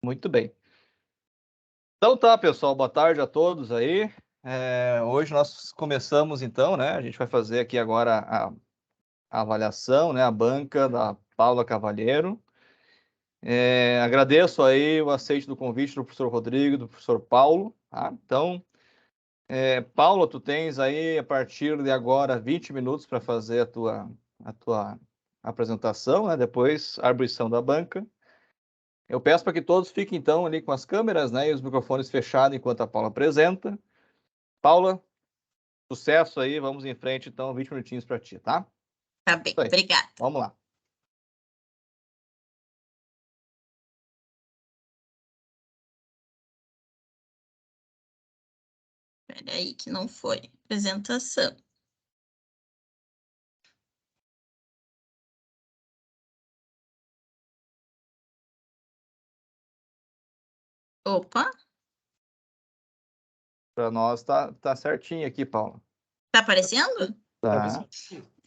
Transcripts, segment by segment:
Muito bem. Então tá, pessoal, boa tarde a todos aí. Hoje nós começamos então, né? A gente vai fazer aqui agora a avaliação, né? A banca da Paula Cavalheiro. Agradeço aí o aceite do convite do professor Rodrigo, do professor Paulo, tá? Então, Paula, tu tens aí a partir de agora 20 minutos para fazer a tua apresentação, né? Depois a atribuição da banca. Eu peço para que todos fiquem, então, ali com as câmeras, né, e os microfones fechados enquanto a Paula apresenta. Paula, sucesso aí, vamos em frente, então, 20 minutinhos para ti, tá? Tá bem, obrigada. Vamos lá. Espera aí que não foi apresentação. Opa. Para nós tá certinho aqui, Paula. Tá aparecendo? Tá.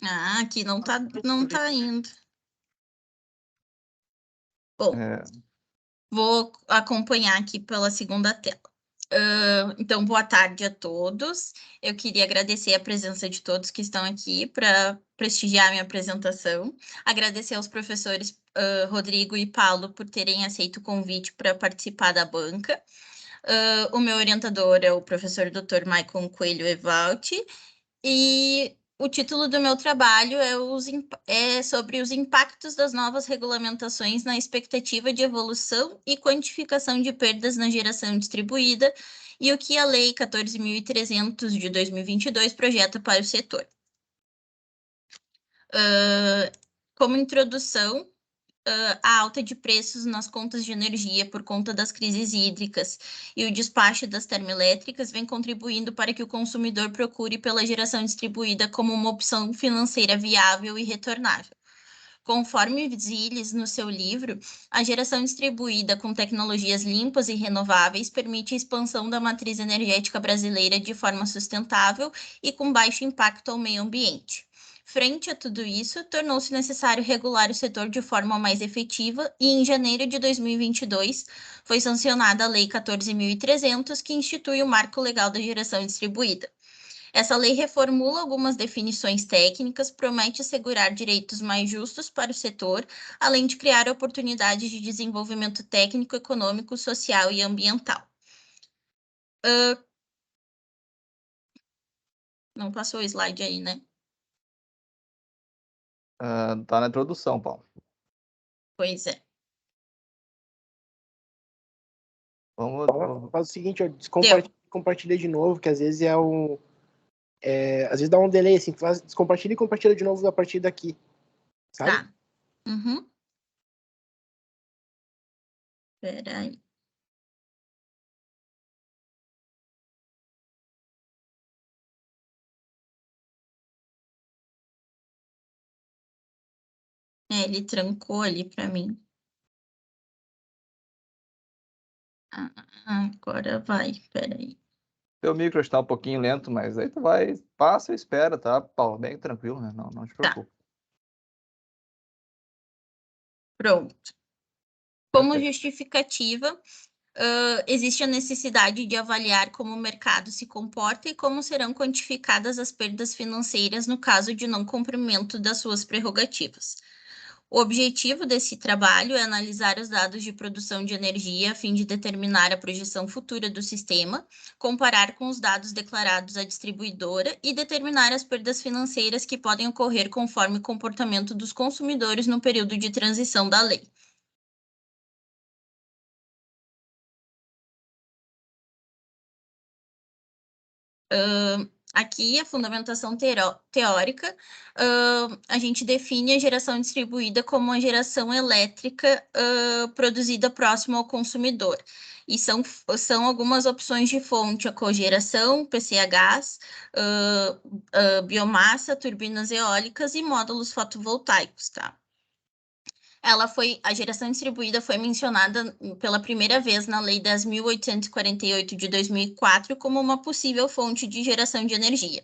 Ah, aqui não tá indo. Bom, vou acompanhar aqui pela segunda tela. Então, boa tarde a todos. Eu queria agradecer a presença de todos que estão aqui para prestigiar a minha apresentação. Agradecer aos professores Rodrigo e Paulo por terem aceito o convite para participar da banca. O meu orientador é o professor Dr. Maicon Coelho Evalt, e o título do meu trabalho é sobre os impactos das novas regulamentações na expectativa de evolução e quantificação de perdas na geração distribuída e o que a Lei 14.300 de 2022 projeta para o setor. Como introdução, a alta de preços nas contas de energia por conta das crises hídricas e o despacho das termoelétricas vem contribuindo para que o consumidor procure pela geração distribuída como uma opção financeira viável e retornável. Conforme Ziles, no seu livro, a geração distribuída com tecnologias limpas e renováveis permite a expansão da matriz energética brasileira de forma sustentável e com baixo impacto ao meio ambiente. Frente a tudo isso, tornou-se necessário regular o setor de forma mais efetiva e, em janeiro de 2022, foi sancionada a Lei 14.300, que institui o Marco Legal da Geração Distribuída. Essa lei reformula algumas definições técnicas, promete assegurar direitos mais justos para o setor, além de criar oportunidades de desenvolvimento técnico, econômico, social e ambiental. Não passou o slide aí, né? Tá na introdução, Paulo. Pois é. Vamos... Faz o seguinte, eu compartilha de novo, que às vezes às vezes dá um delay, assim, descompartilha e compartilha de novo a partir daqui, sabe? Tá. Uhum. Espera aí. Ele trancou ali para mim. Agora vai, espera aí. Teu micro está um pouquinho lento, mas aí tu passa e espera, tá, Paulo? Bem tranquilo, né? Não te preocupe. Tá. Pronto. Como justificativa, existe a necessidade de avaliar como o mercado se comporta e como serão quantificadas as perdas financeiras no caso de não cumprimento das suas prerrogativas. O objetivo desse trabalho é analisar os dados de produção de energia a fim de determinar a projeção futura do sistema, comparar com os dados declarados à distribuidora e determinar as perdas financeiras que podem ocorrer conforme o comportamento dos consumidores no período de transição da lei. Aqui, a fundamentação teórica, a gente define a geração distribuída como uma geração elétrica produzida próximo ao consumidor. E são algumas opções de fonte: a cogeração, PCHs, biomassa, turbinas eólicas e módulos fotovoltaicos, tá? A geração distribuída foi mencionada pela primeira vez na Lei 10.848 de 2004 como uma possível fonte de geração de energia.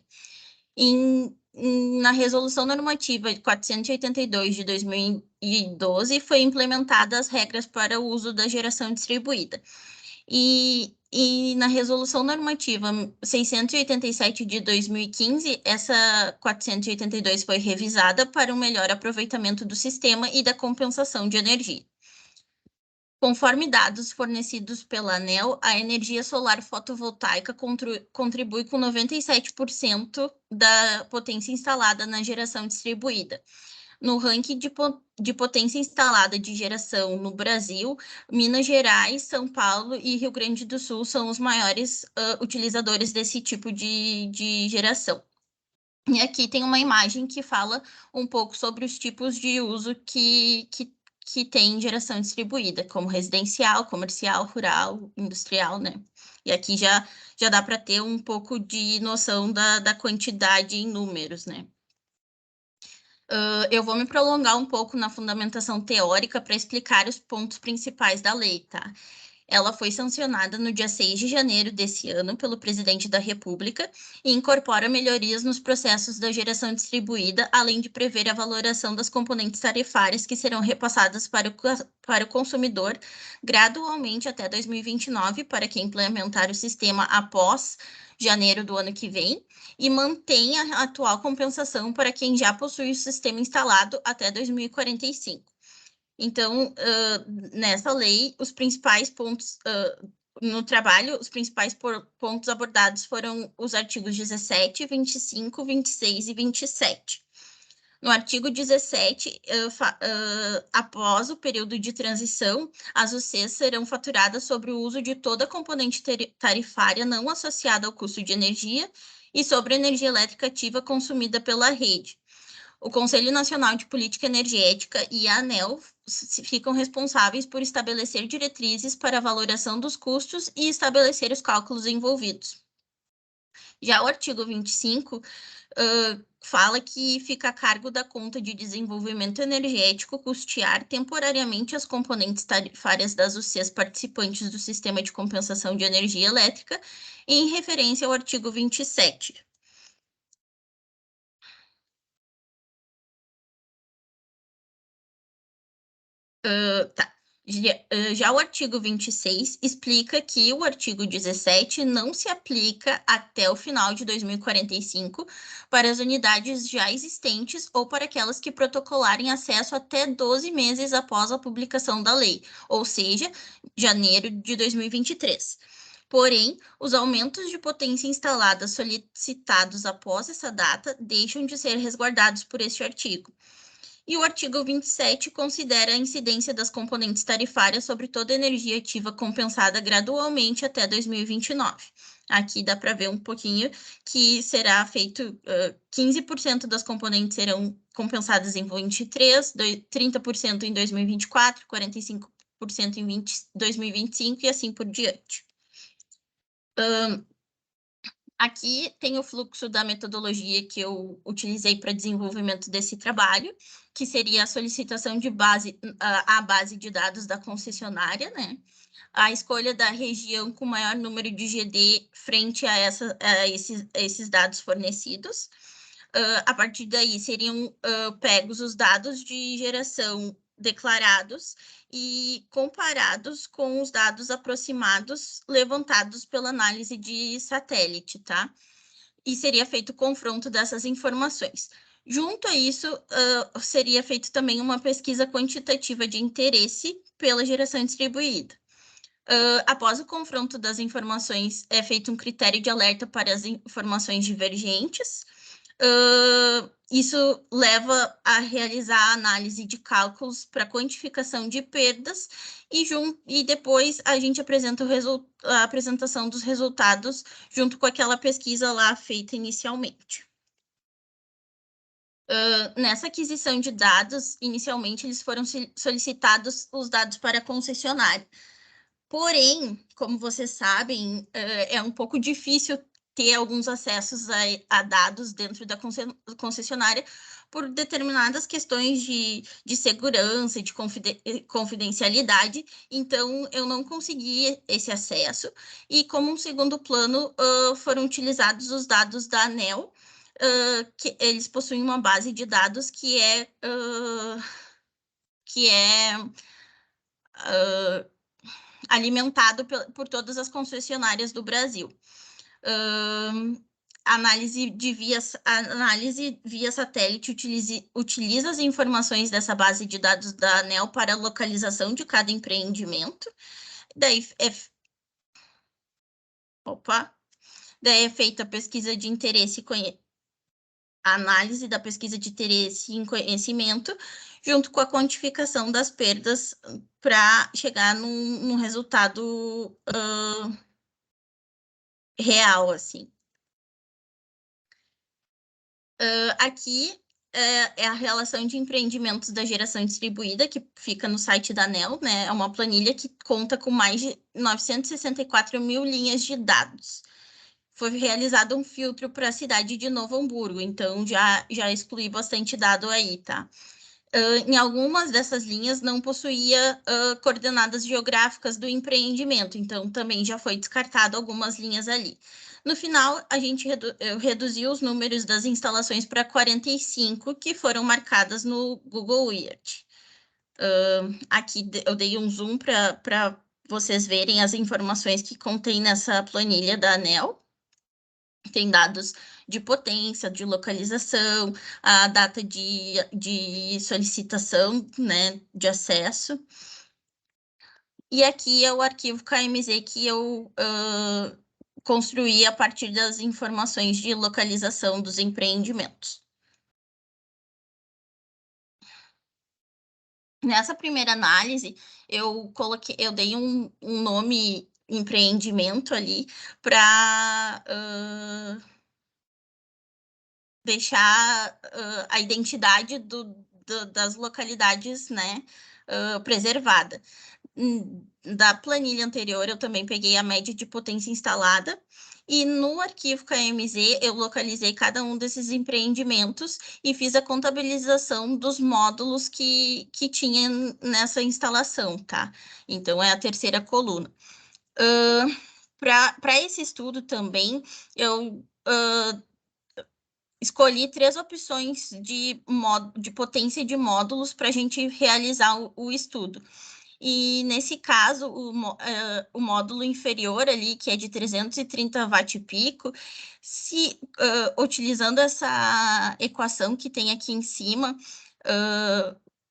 Em na Resolução Normativa 482 de 2012, foi implementadas as regras para o uso da geração distribuída. E na Resolução Normativa 687 de 2015, essa 482 foi revisada para um melhor aproveitamento do sistema e da compensação de energia. Conforme dados fornecidos pela ANEEL, a energia solar fotovoltaica contribui com 97% da potência instalada na geração distribuída. No ranking de potência instalada de geração no Brasil, Minas Gerais, São Paulo e Rio Grande do Sul são os maiores utilizadores desse tipo de geração. E aqui tem uma imagem que fala um pouco sobre os tipos de uso que tem geração distribuída, como residencial, comercial, rural, industrial, né? E aqui já dá para ter um pouco de noção da quantidade em números, né? Eu vou me prolongar um pouco na fundamentação teórica para explicar os pontos principais da lei, tá? Ela foi sancionada no dia 6 de janeiro desse ano pelo presidente da República e incorpora melhorias nos processos da geração distribuída, além de prever a valoração das componentes tarifárias que serão repassadas para o consumidor gradualmente até 2029, para quem implementar o sistema após janeiro do ano que vem, e mantém a atual compensação para quem já possui o sistema instalado até 2045. Então, nessa lei, os principais pontos no trabalho, os principais pontos abordados foram os artigos 17, 25, 26 e 27. No artigo 17, após o período de transição, as UCs serão faturadas sobre o uso de toda a componente tarifária não associada ao custo de energia e sobre a energia elétrica ativa consumida pela rede. O Conselho Nacional de Política Energética e a ANEEL ficam responsáveis por estabelecer diretrizes para a valoração dos custos e estabelecer os cálculos envolvidos. Já o artigo 25 fala que fica a cargo da conta de desenvolvimento energético custear temporariamente as componentes tarifárias das UCs participantes do sistema de compensação de energia elétrica, em referência ao artigo 27. Tá. Já o artigo 26 explica que o artigo 17 não se aplica até o final de 2045 para as unidades já existentes ou para aquelas que protocolarem acesso até 12 meses após a publicação da lei, ou seja, janeiro de 2023. Porém, os aumentos de potência instalada solicitados após essa data deixam de ser resguardados por este artigo. E o artigo 27 considera a incidência das componentes tarifárias sobre toda energia ativa compensada gradualmente até 2029. Aqui dá para ver um pouquinho que será feito 15% das componentes serão compensadas em 2023, 30% em 2024, 45% em 2025 e assim por diante. Aqui tem o fluxo da metodologia que eu utilizei para desenvolvimento desse trabalho, que seria a solicitação de a base de dados da concessionária, né? A escolha da região com maior número de GD frente a esses dados fornecidos. A partir daí, seriam pegos os dados de geração declarados e comparados com os dados aproximados levantados pela análise de satélite, tá? E seria feito o confronto dessas informações. Junto a isso, seria feito também uma pesquisa quantitativa de interesse pela geração distribuída. Após o confronto das informações, é feito um critério de alerta para as informações divergentes. Isso leva a realizar a análise de cálculos para quantificação de perdas e depois a gente apresenta a apresentação dos resultados junto com aquela pesquisa lá feita inicialmente. Nessa aquisição de dados, inicialmente eles foram solicitados os dados para a concessionária. Porém, como vocês sabem, é um pouco difícil ter alguns acessos a dados dentro da concessionária por determinadas questões de segurança, de confidencialidade, então eu não consegui esse acesso, e como um segundo plano foram utilizados os dados da ANEEL, que eles possuem uma base de dados que é alimentado por todas as concessionárias do Brasil. Análise via satélite utiliza as informações dessa base de dados da ANEEL para a localização de cada empreendimento. Daí é feita a pesquisa de interesse a análise da pesquisa de interesse em conhecimento, junto com a quantificação das perdas para chegar num resultado real, assim. Aqui é a relação de empreendimentos da geração distribuída, que fica no site da ANEEL, né? É uma planilha que conta com mais de 964 mil linhas de dados. Foi realizado um filtro para a cidade de Novo Hamburgo, então já excluí bastante dado aí, tá? Em algumas dessas linhas não possuía coordenadas geográficas do empreendimento, então também já foi descartado algumas linhas ali. No final, a gente reduziu os números das instalações para 45, que foram marcadas no Google Earth. Aqui eu dei um zoom para vocês verem as informações que contém nessa planilha da ANEEL. Tem dados de potência, de localização, a data de solicitação, né, de acesso. E aqui é o arquivo KMZ que eu construí a partir das informações de localização dos empreendimentos. Nessa primeira análise, eu dei um nome empreendimento ali para deixar a identidade das localidades, né, preservada. Da planilha anterior, eu também peguei a média de potência instalada, e no arquivo KMZ eu localizei cada um desses empreendimentos e fiz a contabilização dos módulos que tinha nessa instalação, tá? Então, é a terceira coluna. Para esse estudo também, eu escolhi 3 opções de potência de módulos para a gente realizar o estudo. E, nesse caso, o módulo inferior ali, que é de 330 watt-pico, utilizando essa equação que tem aqui em cima,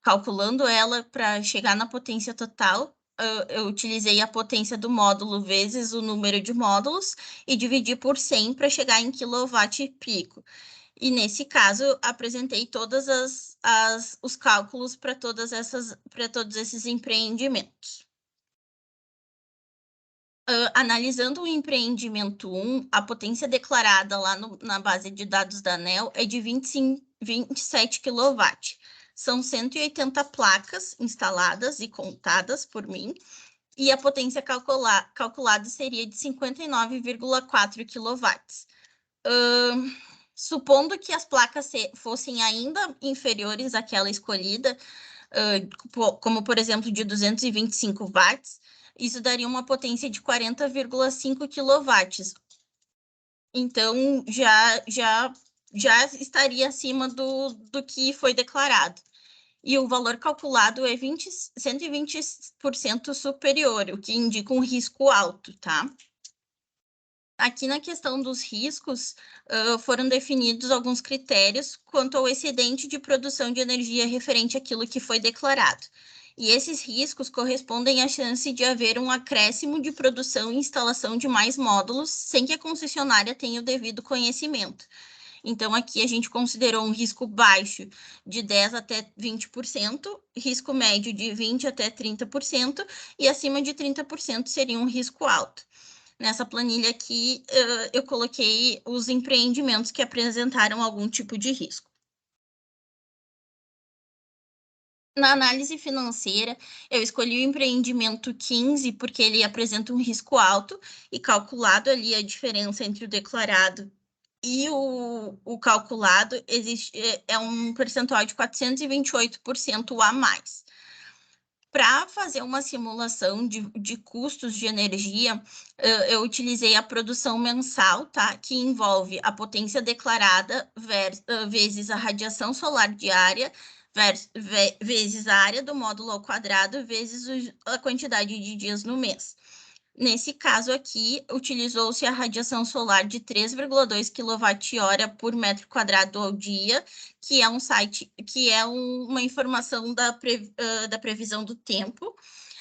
calculando ela para chegar na potência total, eu utilizei a potência do módulo vezes o número de módulos e dividi por 100 para chegar em quilowatt-pico. E, nesse caso, apresentei todos os cálculos para todos esses empreendimentos. Analisando o empreendimento 1, a potência declarada lá na base de dados da ANEEL é de 27 kW. São 180 placas instaladas e contadas por mim, e a potência calculada seria de 59,4 kW. Supondo que as placas fossem ainda inferiores àquela escolhida, como, por exemplo, de 225 watts, isso daria uma potência de 40,5 kW. Então, já estaria acima do que foi declarado. E o valor calculado é 120% superior, o que indica um risco alto, tá? Aqui na questão dos riscos, foram definidos alguns critérios quanto ao excedente de produção de energia referente àquilo que foi declarado. E esses riscos correspondem à chance de haver um acréscimo de produção e instalação de mais módulos sem que a concessionária tenha o devido conhecimento. Então, aqui a gente considerou um risco baixo de 10% até 20%, risco médio de 20% até 30%, e acima de 30% seria um risco alto. Nessa planilha aqui, eu coloquei os empreendimentos que apresentaram algum tipo de risco. Na análise financeira, eu escolhi o empreendimento 15 porque ele apresenta um risco alto e calculado ali a diferença entre o declarado e o calculado é um percentual de 428% a mais. Para fazer uma simulação de custos de energia, eu utilizei a produção mensal, tá? Que envolve a potência declarada vezes a radiação solar diária, vezes a área do módulo ao quadrado, vezes a quantidade de dias no mês. Nesse caso aqui, utilizou-se a radiação solar de 3,2 kWh por metro quadrado ao dia, que é um site, que é uma informação da previsão do tempo.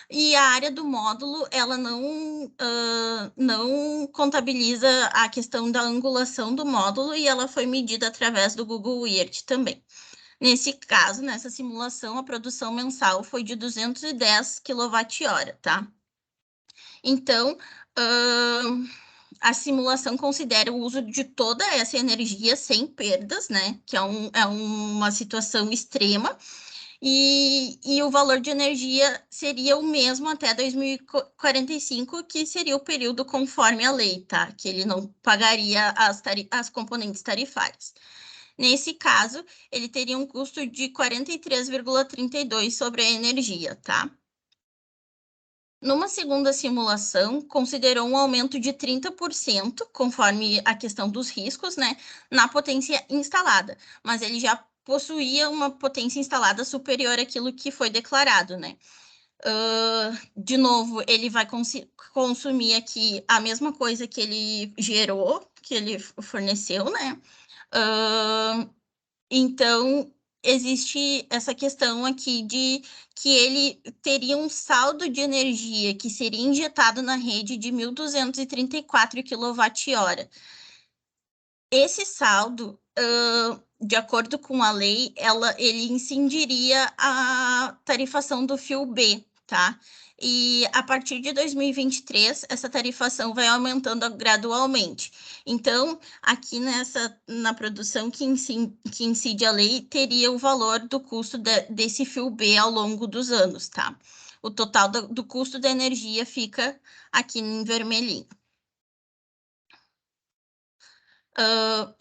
E a área do módulo, ela não contabiliza a questão da angulação do módulo e ela foi medida através do Google Earth também. Nesse caso, nessa simulação, a produção mensal foi de 210 kWh, tá? Então, a simulação considera o uso de toda essa energia sem perdas, né? Que é uma situação extrema. E o valor de energia seria o mesmo até 2045, que seria o período conforme a lei, tá? Que ele não pagaria as componentes tarifárias. Nesse caso, ele teria um custo de 43,32 sobre a energia, tá? Numa segunda simulação, considerou um aumento de 30%, conforme a questão dos riscos, né, na potência instalada, mas ele já possuía uma potência instalada superior àquilo que foi declarado, né. De novo, ele vai consumir aqui a mesma coisa que ele gerou, que ele forneceu, né. Então, existe essa questão aqui de que ele teria um saldo de energia que seria injetado na rede de 1.234 kWh. Esse saldo, de acordo com a lei, ele incidiria a tarifação do fio B, tá? E a partir de 2023, essa tarifação vai aumentando gradualmente. Então, aqui na produção que incide a lei, teria o valor do custo desse fio B ao longo dos anos, tá? O total do custo da energia fica aqui em vermelhinho.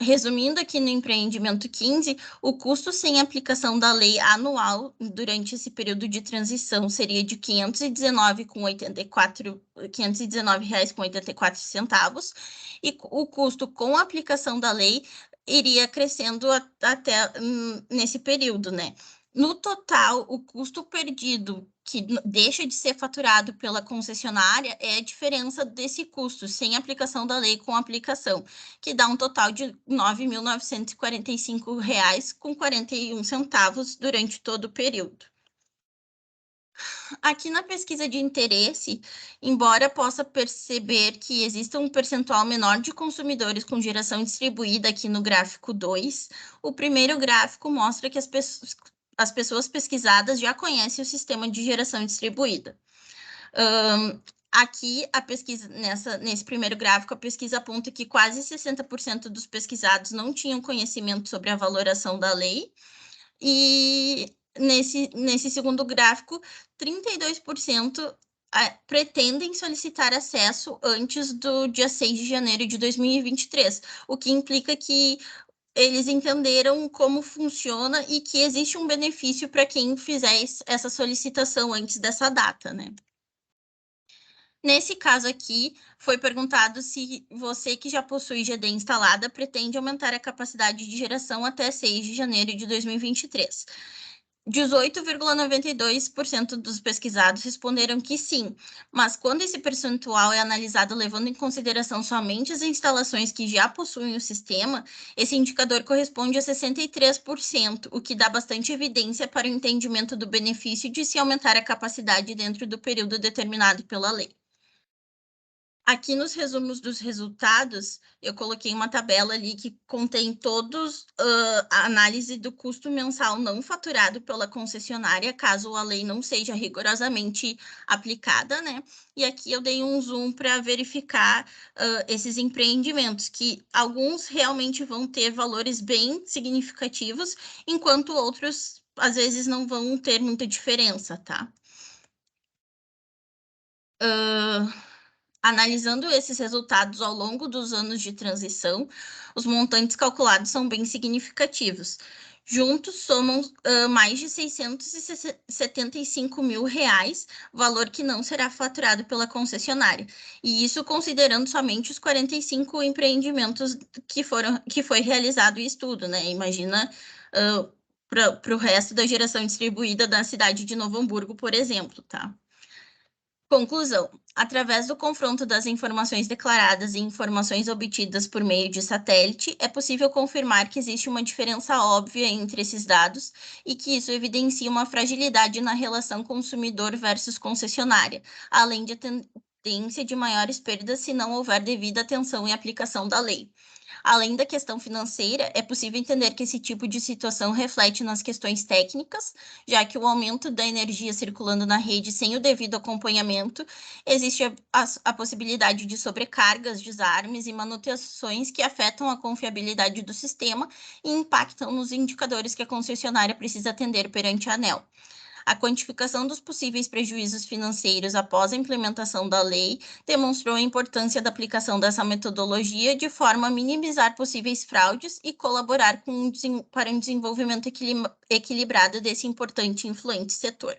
Resumindo aqui no empreendimento 15, o custo sem aplicação da lei anual durante esse período de transição seria de R$ 519,84 e o custo com a aplicação da lei iria crescendo até nesse período, né? No total, o custo perdido que deixa de ser faturado pela concessionária é a diferença desse custo sem aplicação da lei com aplicação, que dá um total de R$ 9.945,41 durante todo o período. Aqui na pesquisa de interesse, embora possa perceber que exista um percentual menor de consumidores com geração distribuída aqui no gráfico 2, o primeiro gráfico mostra que as pessoas pesquisadas já conhecem o sistema de geração distribuída. Aqui, a pesquisa, nesse primeiro gráfico, a pesquisa aponta que quase 60% dos pesquisados não tinham conhecimento sobre a valoração da lei, e nesse segundo gráfico, 32% pretendem solicitar acesso antes do dia 6 de janeiro de 2023, o que implica que eles entenderam como funciona e que existe um benefício para quem fizer essa solicitação antes dessa data, né? Nesse caso aqui, foi perguntado se você que já possui GD instalada pretende aumentar a capacidade de geração até 6 de janeiro de 2023. 18,92% dos pesquisados responderam que sim, mas quando esse percentual é analisado levando em consideração somente as instalações que já possuem o sistema, esse indicador corresponde a 63%, o que dá bastante evidência para o entendimento do benefício de se aumentar a capacidade dentro do período determinado pela lei. Aqui nos resumos dos resultados, eu coloquei uma tabela ali que contém todos a análise do custo mensal não faturado pela concessionária, caso a lei não seja rigorosamente aplicada, né? E aqui eu dei um zoom para verificar esses empreendimentos, que alguns realmente vão ter valores bem significativos, enquanto outros, às vezes, não vão ter muita diferença, tá? Analisando esses resultados ao longo dos anos de transição, os montantes calculados são bem significativos. Juntos somam mais de R$675 mil, valor que não será faturado pela concessionária. E isso considerando somente os 45 empreendimentos que foi realizado o estudo, né? Imagina para o resto da geração distribuída da cidade de Novo Hamburgo, por exemplo, tá? Conclusão. Através do confronto das informações declaradas e informações obtidas por meio de satélite, é possível confirmar que existe uma diferença óbvia entre esses dados e que isso evidencia uma fragilidade na relação consumidor versus concessionária, além de tendência de maiores perdas se não houver devida atenção e aplicação da lei. Além da questão financeira, é possível entender que esse tipo de situação reflete nas questões técnicas, já que o aumento da energia circulando na rede sem o devido acompanhamento, existe a possibilidade de sobrecargas, desarmes e manutenções que afetam a confiabilidade do sistema e impactam nos indicadores que a concessionária precisa atender perante a ANEEL. A quantificação dos possíveis prejuízos financeiros após a implementação da lei demonstrou a importância da aplicação dessa metodologia de forma a minimizar possíveis fraudes e colaborar para um desenvolvimento equilibrado desse importante e influente setor.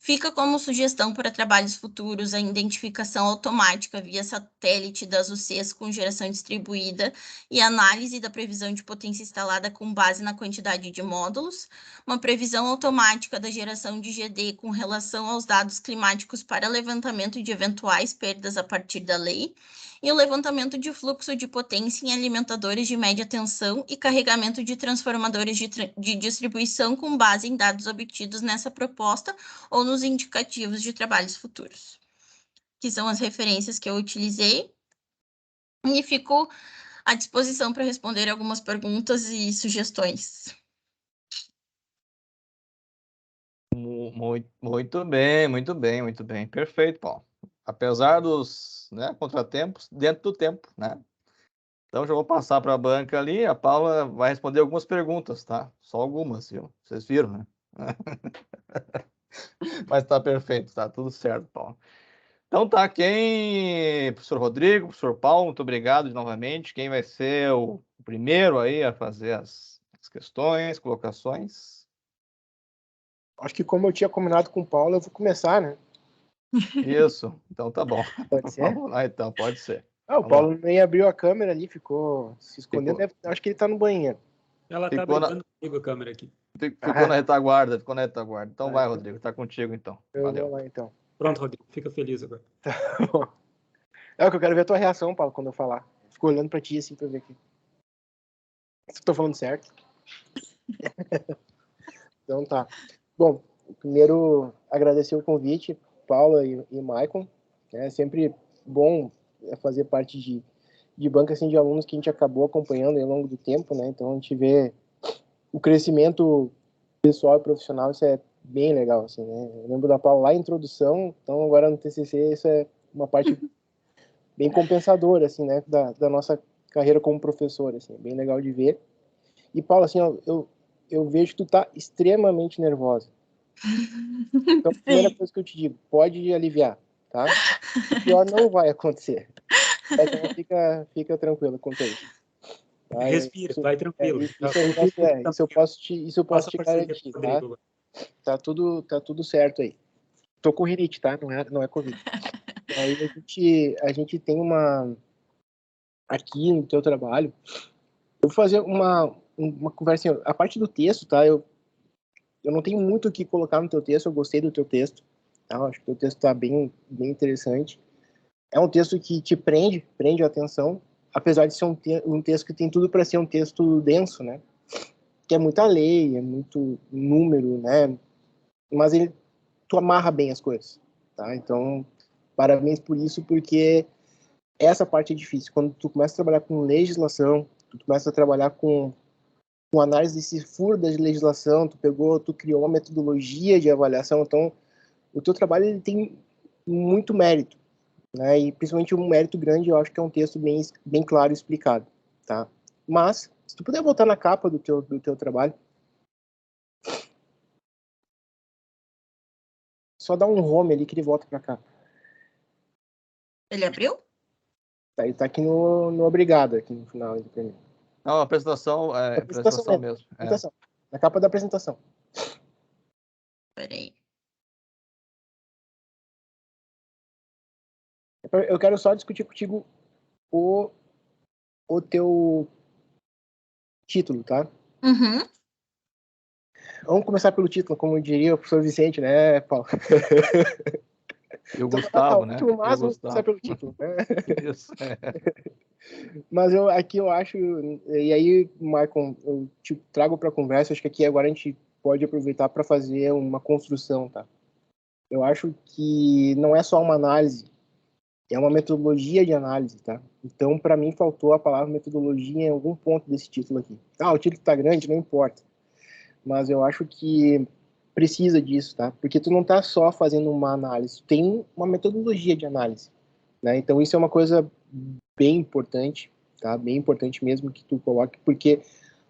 Fica como sugestão para trabalhos futuros a identificação automática via satélite das UCs com geração distribuída e análise da previsão de potência instalada com base na quantidade de módulos, uma previsão automática da geração de GD com relação aos dados climáticos para levantamento de eventuais perdas a partir da lei, e o levantamento de fluxo de potência em alimentadores de média tensão e carregamento de transformadores de distribuição com base em dados obtidos nessa proposta ou nos indicativos de trabalhos futuros, que são as referências que eu utilizei, e fico à disposição para responder algumas perguntas e sugestões. Muito bem. Perfeito, Paulo. Apesar dos contratempos, dentro do tempo, né? Então, já vou passar para a banca ali. A Paula vai responder algumas perguntas, tá? Só algumas, viu? Vocês viram, né? Mas tá perfeito, tá tudo certo, Paulo. Então tá, professor Rodrigo, professor Paulo, muito obrigado novamente. Quem vai ser o primeiro aí a fazer as questões, colocações? Acho que como eu tinha combinado com o Paulo, eu vou começar, né? Isso, então tá bom. Pode ser? Vamos lá, então, pode ser. O Paulo nem abriu a câmera ali, ficou se escondendo. Acho que ele tá no banheiro. Ela tá brigando comigo a câmera aqui. Ficou na retaguarda, Então vai, Rodrigo, tá contigo então. Valeu. Vou lá, então. Pronto, Rodrigo, fica feliz agora. Tá bom. É o que eu quero ver a tua reação, Paulo, quando eu falar. Fico olhando pra ti assim pra ver aqui. Se eu tô falando certo. Então tá. Bom, primeiro agradecer o convite, Paula e Maicon. É sempre bom fazer parte de banca assim, de alunos que a gente acabou acompanhando ao longo do tempo, né? Então a gente vê o crescimento pessoal e profissional, isso é bem legal, assim, né? Eu lembro da Paula lá em introdução, então agora no TCC isso é uma parte bem compensadora, assim, né? Da nossa carreira como professor, assim, bem legal de ver. E Paula, assim, eu vejo que tu tá extremamente nervosa. Então, a primeira coisa que eu te digo, pode aliviar, tá? O pior não vai acontecer. Então, fica tranquilo quanto a isso. Tá? Respira, vai tranquilo. Isso eu posso te garantir, tá? Tá tudo certo aí. Tô com rinite, tá? Não é Covid. Aí a gente tem aqui no teu trabalho, eu vou fazer uma conversa, a parte do texto, tá? Eu não tenho muito o que colocar no teu texto, eu gostei do teu texto, tá? Eu acho que o teu texto tá bem interessante. É um texto que te prende a atenção, apesar de ser um texto que tem tudo para ser um texto denso, né? Que é muita lei, é muito número, né? Mas tu amarra bem as coisas, tá? Então, parabéns por isso, porque essa parte é difícil. Quando tu começa a trabalhar com legislação, tu começa a trabalhar com análise desse furo da legislação, tu criou uma metodologia de avaliação, então o teu trabalho ele tem muito mérito, né? E principalmente um mérito grande, eu acho que é um texto bem claro e explicado, tá? Mas, se tu puder voltar na capa do teu trabalho, só dá um home ali que ele volta pra cá. Ele abriu? Tá, ele tá aqui no obrigado, aqui no final. Não, a apresentação mesmo. Apresentação. Na capa da apresentação. Peraí. Eu quero só discutir contigo o teu título, tá? Uhum. Vamos começar pelo título, como diria o professor Vicente, né, Paulo? Eu Gustavo, né? Último, mas Eu vamos começar Gustavo. pelo título, né? Isso. Mas aqui eu acho, e aí, Michael, eu te trago para a conversa, acho que aqui agora a gente pode aproveitar para fazer uma construção, tá? Eu acho que não é só uma análise, é uma metodologia de análise, tá? Então, para mim, faltou a palavra metodologia em algum ponto desse título aqui. O título está grande, não importa. Mas eu acho que precisa disso, tá? Porque tu não tá só fazendo uma análise, tu tem uma metodologia de análise, né? Então, isso é uma coisa bem importante, tá? Bem importante mesmo que tu coloque, porque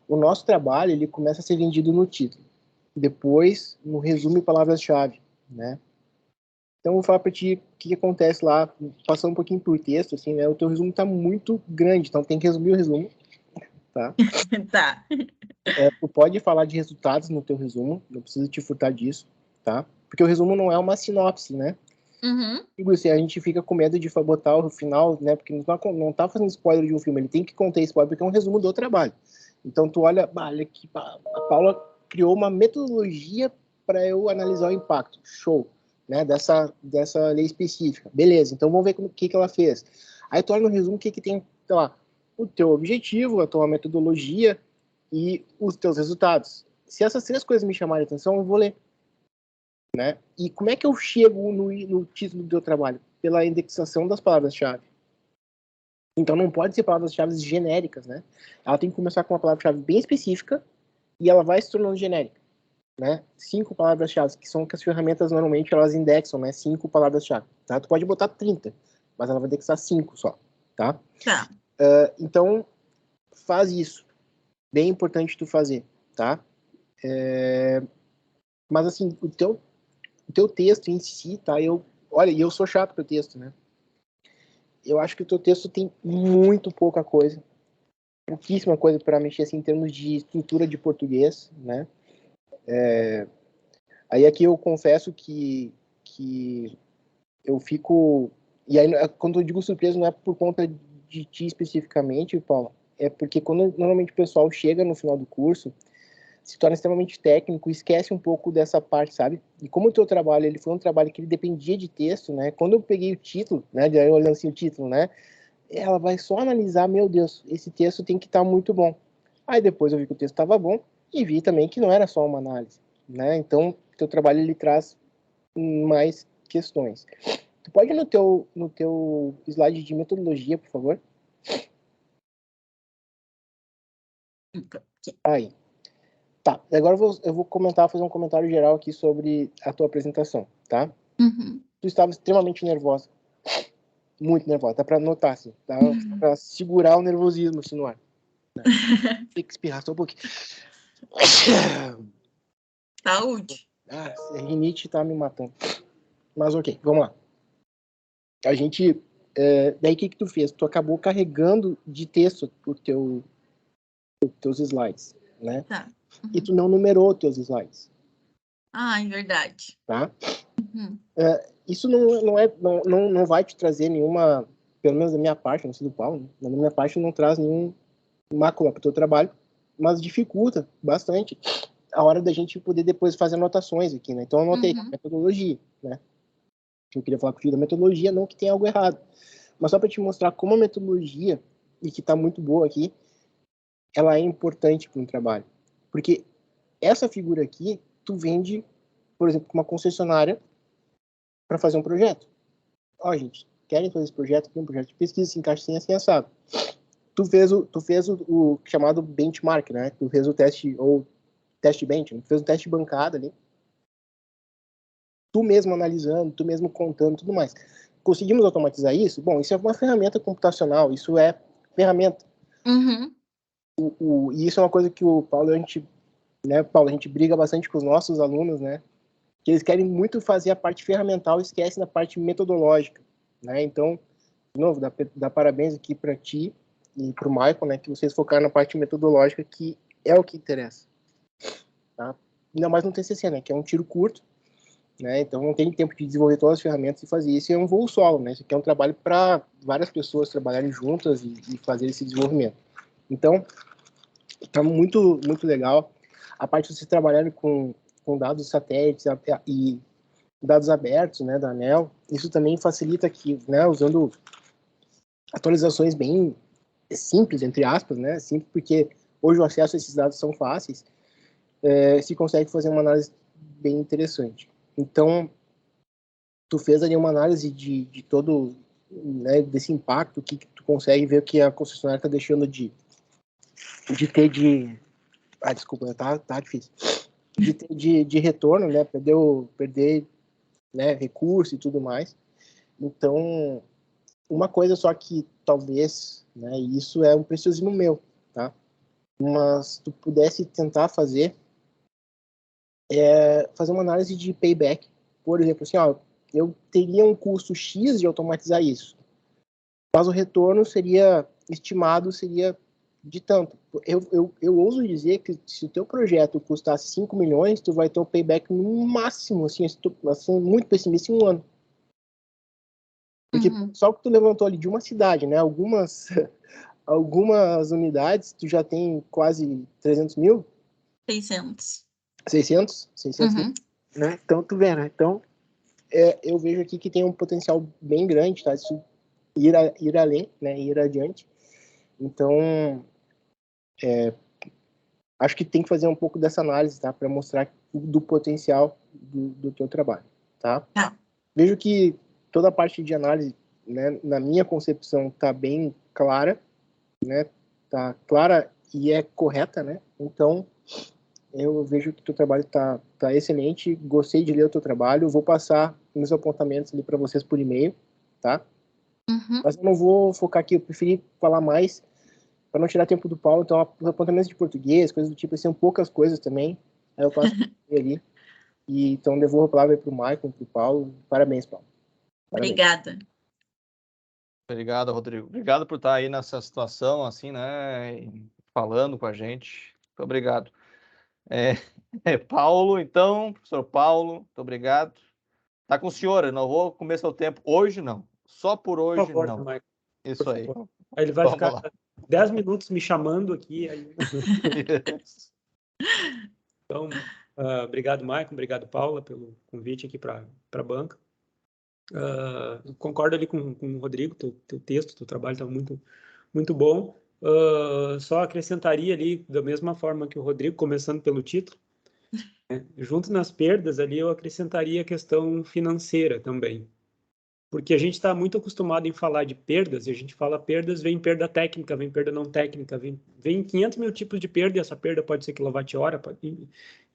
o nosso trabalho, ele começa a ser vendido no título. Depois, no resumo e palavras-chave, né? Então, eu vou falar para ti o que acontece lá, passando um pouquinho por texto, assim, né? O teu resumo tá muito grande, então tem que resumir o resumo, tá? Tá. Tu pode falar de resultados no teu resumo, não precisa te furtar disso, tá? Porque o resumo não é uma sinopse, né? Uhum. E assim, a gente fica com medo de botar o final, né? Porque não tá fazendo spoiler de um filme, ele tem que conter spoiler porque é um resumo do trabalho. Então tu olha aqui, a Paula criou uma metodologia para eu analisar o impacto. Show, né? Dessa lei específica. Beleza, então vamos ver o que ela fez. Aí tu olha no resumo o que tem, sei lá, o teu objetivo, a tua metodologia e os teus resultados. Se essas três coisas me chamarem a atenção, eu vou ler. Né? E como é que eu chego no título do teu trabalho? Pela indexação das palavras-chave. Então não pode ser palavras-chave genéricas, né? Ela tem que começar com uma palavra-chave bem específica e ela vai se tornando genérica, né? 5 palavras-chave, que são que as ferramentas normalmente elas indexam, né? 5 palavras-chave, tá? Tu pode botar 30, mas ela vai indexar 5 só, tá? Tá. Então faz isso. Bem importante tu fazer, tá? Mas assim, o teu texto em si, tá? Olha, eu sou chato pro texto, né? Eu acho que o teu texto tem muito pouca coisa, pouquíssima coisa para mexer assim, em termos de estrutura de português, né? Aí aqui eu confesso que eu fico... E aí, quando eu digo surpreso, não é por conta de ti especificamente, Paulo, é porque quando normalmente o pessoal chega no final do curso, se torna extremamente técnico, esquece um pouco dessa parte, sabe? E como o teu trabalho, ele foi um trabalho que ele dependia de texto, né? Quando eu peguei o título, né? Daí eu olhando assim o título, né? Ela vai só analisar, meu Deus, esse texto tem que estar muito bom. Aí depois eu vi que o texto estava bom e vi também que não era só uma análise, né? Então, o teu trabalho, ele traz mais questões. Tu pode ir no teu slide de metodologia, por favor? Aí. Tá, agora eu vou fazer um comentário geral aqui sobre a tua apresentação, tá? Uhum. Tu estava extremamente nervosa. Muito nervosa, dá pra notar, assim. Dá pra segurar o nervosismo, assim, no ar. Né? Tem que espirrar só um pouquinho. Saúde. A rinite tá me matando. Mas ok, vamos lá. A gente... daí o que tu fez? Tu acabou carregando de texto os teus slides, né? Tá. Uhum. E tu não numerou os teus slides. Ah, é verdade. Tá? Uhum. Isso não vai te trazer nenhuma, pelo menos da minha parte, não sei do Paulo, né? Da minha parte não traz nenhum mácula para o teu trabalho, mas dificulta bastante a hora da gente poder depois fazer anotações aqui, né? Então eu anotei a metodologia, né? Eu queria falar contigo da metodologia, não que tenha algo errado, mas só para te mostrar como a metodologia, e que está muito boa aqui, ela é importante para um trabalho. Porque essa figura aqui, tu vende, por exemplo, uma concessionária para fazer um projeto. Ó, gente, querem fazer esse projeto aqui, um projeto de pesquisa, se encaixa assim, assado. Tu fez o chamado benchmark, né? Tu fez o teste, ou teste bench, tu fez um teste de bancada ali. Tu mesmo analisando, tu mesmo contando, tudo mais. Conseguimos automatizar isso? Bom, isso é uma ferramenta computacional, isso é ferramenta. Uhum. E isso é uma coisa que o Paulo, a gente briga bastante com os nossos alunos, né? Que eles querem muito fazer a parte ferramental e esquecem da parte metodológica, né? Então, de novo, dá parabéns aqui para ti e para o Michael, né? Que vocês focaram na parte metodológica, que é o que interessa. tá? Ainda mais no TCC, né, que é um tiro curto, né, então não tem tempo de desenvolver todas as ferramentas e fazer isso, é um voo solo, né, isso aqui é um trabalho para várias pessoas trabalharem juntas e fazer esse desenvolvimento. Então, tá muito, muito legal. A parte de vocês trabalharem com dados satélites e dados abertos, né, da ANEEL, isso também facilita que, né, usando atualizações bem simples, entre aspas, né, simples porque hoje o acesso a esses dados são fáceis, se consegue fazer uma análise bem interessante. Então, tu fez ali uma análise de todo, né, desse impacto, que tu consegue ver que a concessionária está deixando de ter de... Ah, desculpa, né, tá difícil. De ter de retorno, né, perder né, recurso e tudo mais. Então, uma coisa só que talvez, né, e isso é um preciosismo meu, tá? Mas tu pudesse tentar fazer uma análise de payback, por exemplo, assim, ó, eu teria um custo X de automatizar isso, mas o retorno estimado seria de tanto. Eu ouso dizer que se o teu projeto custasse 5 milhões, tu vai ter um payback no máximo, assim muito pessimista, em 1 ano. Porque só que tu levantou ali de uma cidade, né, algumas unidades, tu já tem quase 300 mil? 600. 600 mil, né? Então, tu vê, né? Então, eu vejo aqui que tem um potencial bem grande, tá? Isso ir além, né? Ir adiante. Então, acho que tem que fazer um pouco dessa análise, tá? Para mostrar do potencial do teu trabalho, tá? Vejo que toda a parte de análise, né, na minha concepção, tá bem clara, né? Tá clara e é correta, né? Então, eu vejo que o teu trabalho tá excelente, gostei de ler o teu trabalho, vou passar meus apontamentos ali para vocês por e-mail, tá? Mas eu não vou focar aqui, eu preferi falar mais para não tirar tempo do Paulo, então os apontamentos de português, coisas do tipo, são poucas coisas também, aí eu passo ali, e então devolvo a palavra para o Maicon, para o Paulo. Parabéns, Paulo. Parabéns. Obrigada. Obrigado, Rodrigo. Obrigado por estar aí nessa situação, assim, né, falando com a gente. Muito obrigado. Paulo, então, professor Paulo, muito obrigado. Tá com o senhor, eu não vou comer seu tempo hoje, não. Só por hoje, Por favor, não. Michael, Isso aí. Aí ele vai Vamos ficar lá. 10 minutos me chamando aqui. Aí... Então, obrigado, Maicon, obrigado, Paula, pelo convite aqui para a banca. Concordo ali com o Rodrigo, teu texto, teu trabalho está muito, muito bom. Só acrescentaria ali, da mesma forma que o Rodrigo, começando pelo título, né, junto nas perdas ali, eu acrescentaria a questão financeira também. Porque a gente está muito acostumado em falar de perdas, e a gente fala perdas, vem perda técnica, vem perda não técnica, vem 500 mil tipos de perda, e essa perda pode ser quilowatt-hora.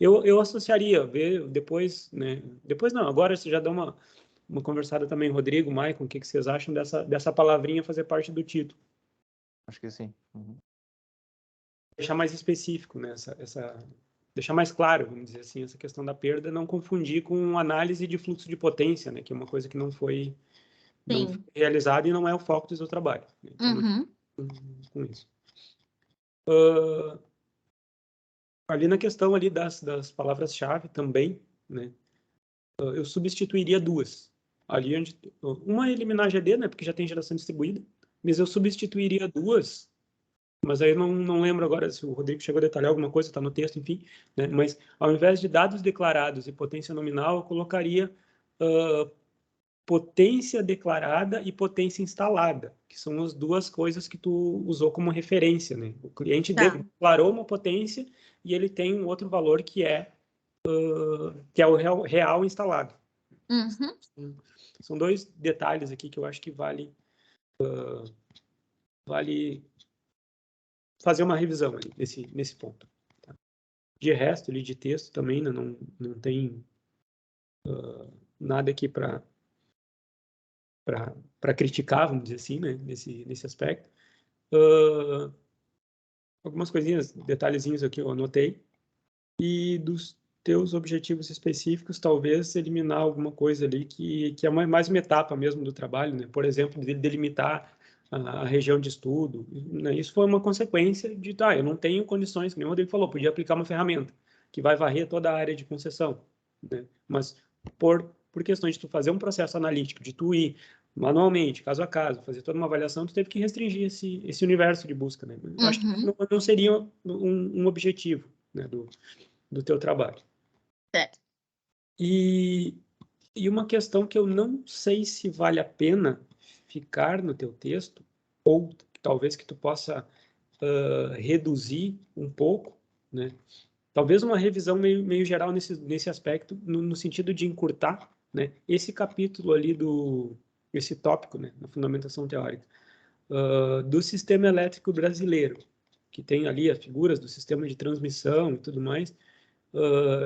Eu associaria, ver depois, né? Depois não, agora você já dá uma conversada também, Rodrigo, Maicon, o que vocês acham dessa palavrinha fazer parte do título? Acho que sim. Deixar mais específico, né? Deixar mais claro, vamos dizer assim, essa questão da perda, não confundir com análise de fluxo de potência, né? Que é uma coisa que não foi realizada e não é o foco do seu trabalho. Né? Então, com isso. Ali na questão ali das palavras-chave também, né? Eu substituiria 2. Ali onde uma é eliminar GD, né? Porque já tem geração distribuída, mas eu substituiria 2. Mas aí eu não lembro agora se o Rodrigo chegou a detalhar alguma coisa, está no texto, enfim. Né? Mas ao invés de dados declarados e potência nominal, eu colocaria potência declarada e potência instalada, que são as duas coisas que tu usou como referência. Né? O cliente declarou uma potência e ele tem um outro valor que é o real instalado. São 2 detalhes aqui que eu acho que vale fazer uma revisão ali nesse ponto. Tá? De resto, ali de texto também não tem nada aqui para criticar, vamos dizer assim, né? nesse aspecto. Algumas coisinhas, detalhezinhos aqui eu anotei. E dos teus objetivos específicos, talvez eliminar alguma coisa ali que é mais uma etapa mesmo do trabalho, né? Por exemplo, delimitar a região de estudo. Né? Isso foi uma consequência de, eu não tenho condições, como o Rodrigo falou, podia aplicar uma ferramenta que vai varrer toda a área de concessão, né? Mas por questões de tu fazer um processo analítico, de tu ir manualmente, caso a caso, fazer toda uma avaliação, tu teve que restringir esse universo de busca, né? Eu acho que não seria um objetivo, né, do teu trabalho. Certo. E uma questão que eu não sei se vale a pena ficar no teu texto, ou talvez que tu possa reduzir um pouco, né? Talvez uma revisão meio geral nesse aspecto, no sentido de encurtar, né, esse capítulo ali esse tópico, né, na fundamentação teórica, do sistema elétrico brasileiro, que tem ali as figuras do sistema de transmissão e tudo mais,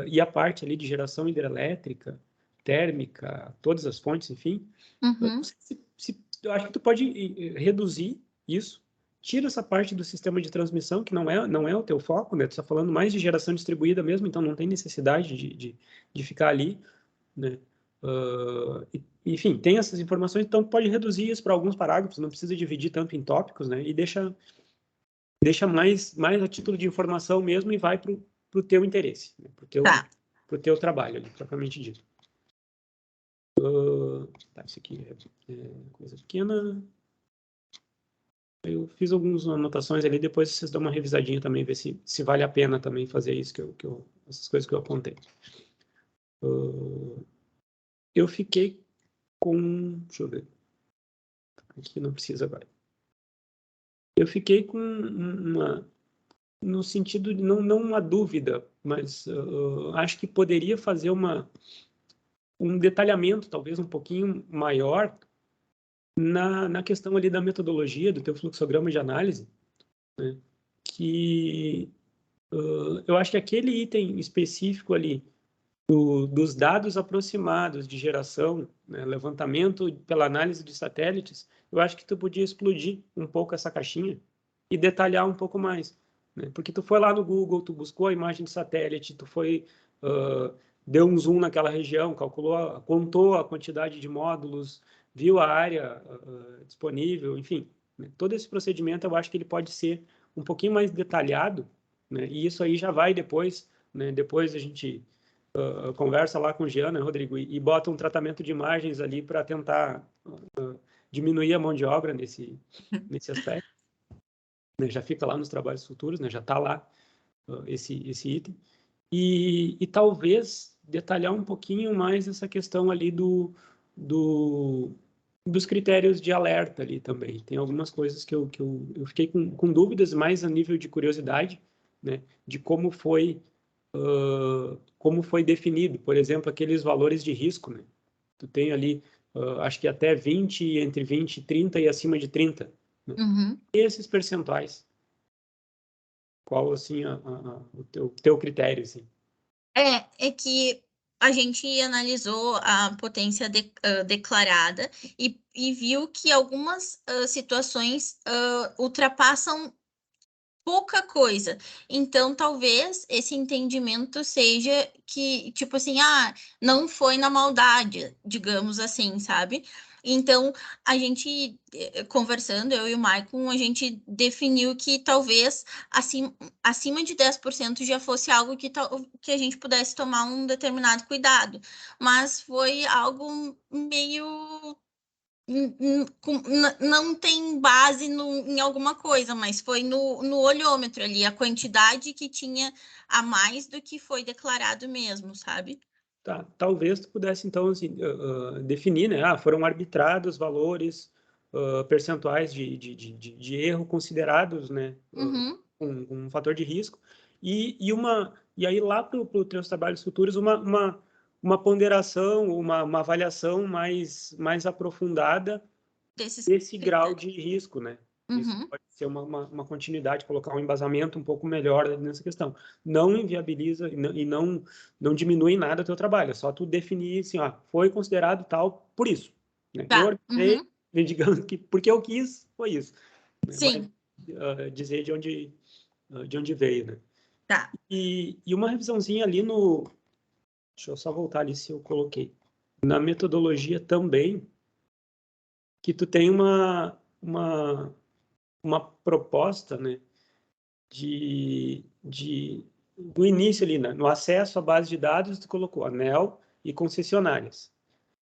e a parte ali de geração hidrelétrica, térmica, todas as fontes, enfim. Não sei eu acho que tu pode reduzir isso, tira essa parte do sistema de transmissão, que não é o teu foco, né? Tu está falando mais de geração distribuída mesmo, então não tem necessidade de ficar ali, né? Enfim, tem essas informações, então pode reduzir isso para alguns parágrafos, não precisa dividir tanto em tópicos, né? E deixa mais a título de informação mesmo e vai para o teu interesse, né? Pro teu trabalho ali, propriamente dito. Tá, isso aqui é coisa pequena. Eu fiz algumas anotações ali, depois vocês dão uma revisadinha também, ver se vale a pena também fazer isso, essas coisas que eu apontei. Eu fiquei com... Deixa eu ver. Aqui não precisa agora. Eu fiquei com no sentido de não uma dúvida, mas acho que poderia fazer um detalhamento, talvez um pouquinho maior, na questão ali da metodologia, do teu fluxograma de análise, né? Que eu acho que aquele item específico ali dos dados aproximados de geração, né, levantamento pela análise de satélites, eu acho que tu podia explodir um pouco essa caixinha e detalhar um pouco mais, né? Porque tu foi lá no Google, tu buscou a imagem de satélite, tu foi deu um zoom naquela região, contou a quantidade de módulos, viu a área disponível, enfim, né? Todo esse procedimento eu acho que ele pode ser um pouquinho mais detalhado, né? E isso aí já vai depois, né? Depois a gente conversa lá com o Jean, né, Rodrigo, e bota um tratamento de imagens ali para tentar diminuir a mão de obra nesse aspecto. Né? Já fica lá nos trabalhos futuros, né? Já está lá esse item. E talvez detalhar um pouquinho mais essa questão ali dos critérios de alerta ali também. Tem algumas coisas que eu fiquei com dúvidas, mais a nível de curiosidade, né, de como foi definido, por exemplo, aqueles valores de risco, né? Tu tem ali, acho que até 20, entre 20 e 30 e acima de 30. Né? E esses percentuais? Qual, assim, o teu critério, assim? É que a gente analisou a potência declarada e viu que algumas situações ultrapassam pouca coisa. Então, talvez esse entendimento seja que, tipo assim, não foi na maldade, digamos assim, sabe? Então, a gente, conversando, eu e o Maicon, a gente definiu que talvez acima de 10% já fosse algo que a gente pudesse tomar um determinado cuidado. Mas foi algo meio não tem base em alguma coisa, mas foi no olhômetro ali, a quantidade que tinha a mais do que foi declarado mesmo, sabe? Tá, talvez tu pudesse, então, assim, definir, né? Foram arbitrados valores percentuais de erro considerados, né? Um fator de risco. E aí, lá para os teus trabalhos futuros, uma ponderação, uma avaliação mais aprofundada desse grau de risco, né? Isso pode ser uma continuidade, colocar um embasamento um pouco melhor nessa questão. Não inviabiliza e não diminui nada o teu trabalho, é só tu definir assim, foi considerado tal por isso. Né? Tá. Eu arbitrei, digamos que porque eu quis, foi isso. Né? Sim. Mas, dizer de onde veio, né? Tá. E uma revisãozinha ali deixa eu só voltar ali se eu coloquei. Na metodologia também, que tu tem uma proposta, né, de no início ali, no acesso à base de dados, tu colocou ANEEL e concessionárias.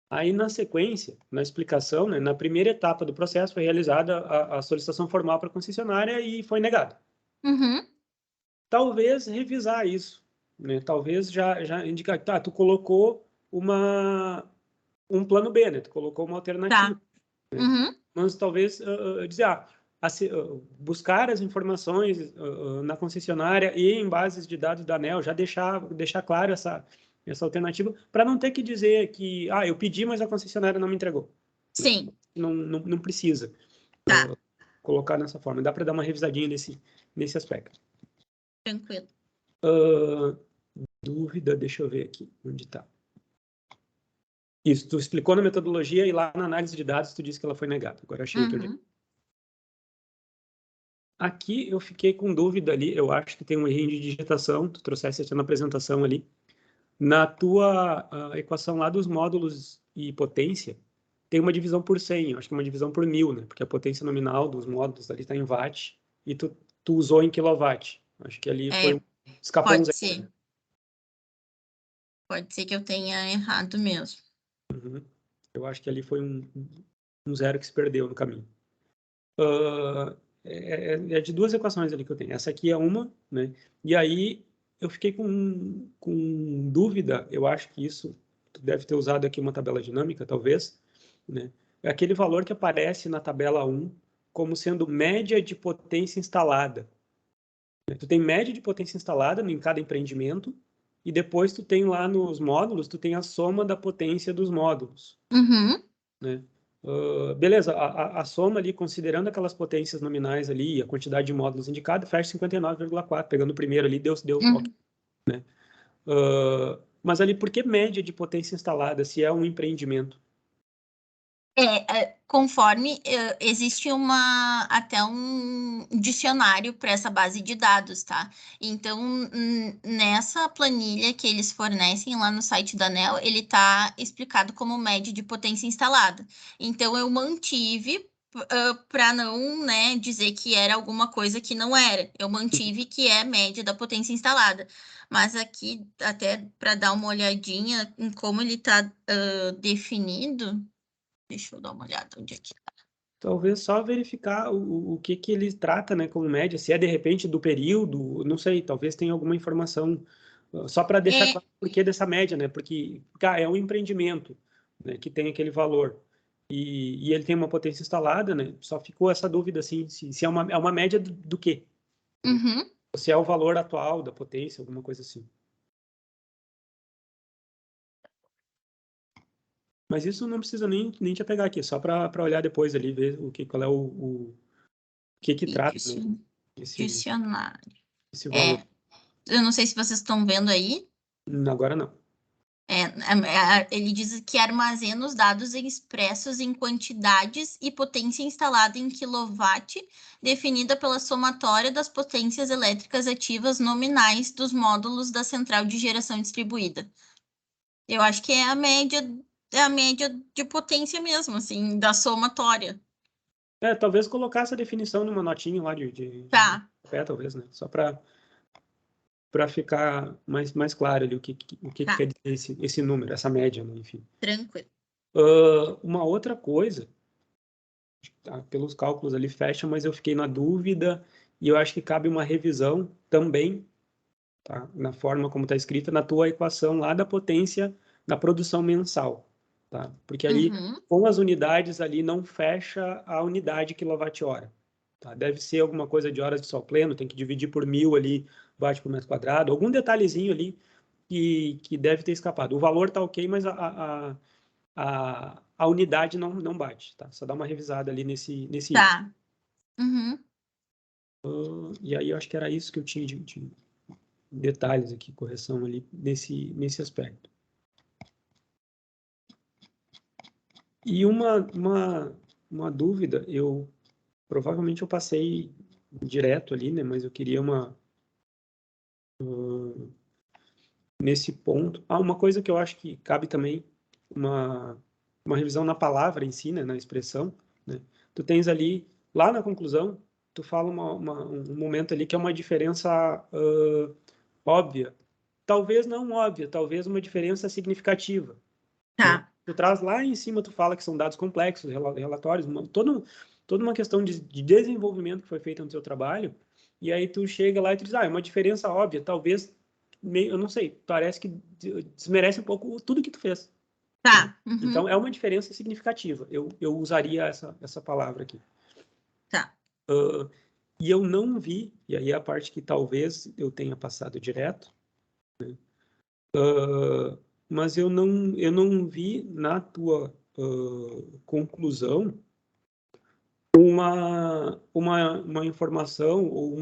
Aí, na sequência, na explicação, né, na primeira etapa do processo, foi realizada a solicitação formal para a concessionária e foi negada. Uhum. Talvez revisar isso, né? Talvez já indicar, tá, tu colocou um plano B, né? Tu colocou uma alternativa. Tá. Uhum. Mas talvez dizer, buscar as informações na concessionária e em bases de dados da ANEEL, já deixar claro essa alternativa, para não ter que dizer que, eu pedi, mas a concessionária não me entregou. Sim. Não precisa Tá. colocar dessa forma. Dá para dar uma revisadinha nesse aspecto. Tranquilo. Dúvida, deixa eu ver aqui, onde está. Isso, tu explicou na metodologia e lá na análise de dados tu disse que ela foi negada. Agora achei o teu diagnóstico. Aqui eu fiquei com dúvida ali, eu acho que tem um erro de digitação, tu trouxesse até na apresentação ali. Na tua equação lá dos módulos e potência, tem uma divisão por 100, eu acho que é uma divisão por 1000, né? Porque a potência nominal dos módulos ali está em watt e tu usou em quilowatt. Acho que ali escapou um Pode zero. ser. Pode ser que eu tenha errado mesmo. Uhum. Eu acho que ali foi um zero que se perdeu no caminho. É de duas equações ali que eu tenho. Essa aqui é uma, né? E aí eu fiquei com dúvida, eu acho que isso, tu deve ter usado aqui uma tabela dinâmica, talvez, né? É aquele valor que aparece na tabela 1 como sendo média de potência instalada. Tu tem média de potência instalada em cada empreendimento e depois tu tem lá nos módulos, tu tem a soma da potência dos módulos. Uhum. Né? Beleza, a soma ali, considerando aquelas potências nominais ali, a quantidade de módulos indicada, fecha 59,4, pegando o primeiro ali, deu ok, né? Mas ali, por que média de potência instalada, se é um empreendimento? Conforme existe até um dicionário para essa base de dados, tá? Então, nessa planilha que eles fornecem lá no site da ANEEL, ele está explicado como média de potência instalada. Então, eu mantive para não, né, dizer que era alguma coisa que não era. Eu mantive que é média da potência instalada. Mas aqui, até para dar uma olhadinha em como ele está definido. Deixa eu dar uma olhada onde é que tá. Talvez só verificar o que ele trata, né, como média, se é de repente do período, não sei, talvez tenha alguma informação, só para deixar claro o porquê dessa média, né, porque é um empreendimento, né, que tem aquele valor, e ele tem uma potência instalada, né, só ficou essa dúvida, assim, se é uma média do quê? Uhum. Se é o valor atual da potência, alguma coisa assim. Mas isso não precisa nem te apegar aqui, só para olhar depois ali, ver qual é o que trata, né, Dicionário. esse valor. Eu não sei se vocês estão vendo aí. Agora não. Ele diz que armazena os dados expressos em quantidades e potência instalada em quilowatt, definida pela somatória das potências elétricas ativas nominais dos módulos da central de geração distribuída. Eu acho que é a média de potência mesmo, assim, da somatória. Talvez colocar essa definição numa notinha lá de Tá. talvez, né? Só para ficar mais claro ali o que Tá. quer dizer esse número, essa média, né? Enfim. Tranquilo. Uma outra coisa, tá, pelos cálculos ali fecha, mas eu fiquei na dúvida e eu acho que cabe uma revisão também, tá? Na forma como está escrita, na tua equação lá da potência da produção mensal, tá? Porque ali, com as unidades ali, não fecha a unidade quilowatt-hora. Tá? Deve ser alguma coisa de horas de sol pleno, tem que dividir por 1000 ali, watt por metro quadrado, algum detalhezinho ali que deve ter escapado. O valor tá ok, mas a unidade não bate, tá? Só dá uma revisada ali nesse Tá. e aí eu acho que era isso que eu tinha de detalhes aqui, correção ali nesse aspecto. E uma dúvida, provavelmente eu passei direto ali, né? Mas eu queria nesse ponto. Uma coisa que eu acho que cabe também uma revisão na palavra em si, né? Na expressão, né? Tu tens ali, lá na conclusão, tu fala um momento ali que é uma diferença óbvia? Talvez não óbvia, talvez uma diferença significativa. Tá. Né? Tu traz lá em cima, tu fala que são dados complexos, relatórios, toda uma questão de desenvolvimento que foi feita no seu trabalho, e aí tu chega lá e tu diz, é uma diferença óbvia, talvez, eu não sei, parece que desmerece um pouco tudo que tu fez. Tá. Então, é uma diferença significativa. Eu usaria essa palavra aqui. Tá. E eu não vi, e aí é a parte que talvez eu tenha passado direto, né? Mas eu não vi na tua conclusão uma informação ou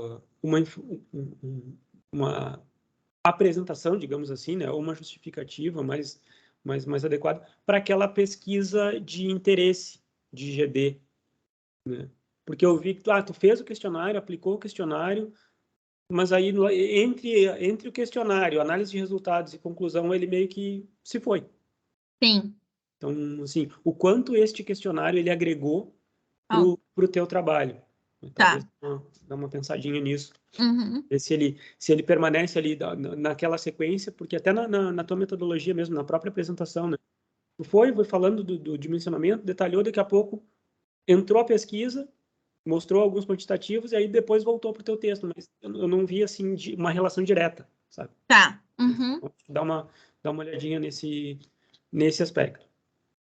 uma apresentação, digamos assim, né, ou uma justificativa mais adequada para aquela pesquisa de interesse de GD, né? Porque eu vi que tu fez o questionário, aplicou o questionário, mas aí entre o questionário, análise de resultados e conclusão, ele meio que se foi. Sim. Então, assim, o quanto este questionário ele agregou pro teu trabalho. Talvez dar uma pensadinha nisso. Ver se ele permanece ali naquela sequência, porque até na tua metodologia mesmo, na própria apresentação, né? Tu foi falando do dimensionamento, detalhou, daqui a pouco entrou a pesquisa, mostrou alguns quantitativos e aí depois voltou para o teu texto, mas eu não vi assim uma relação direta, sabe? Tá. Dá uma olhadinha nesse aspecto.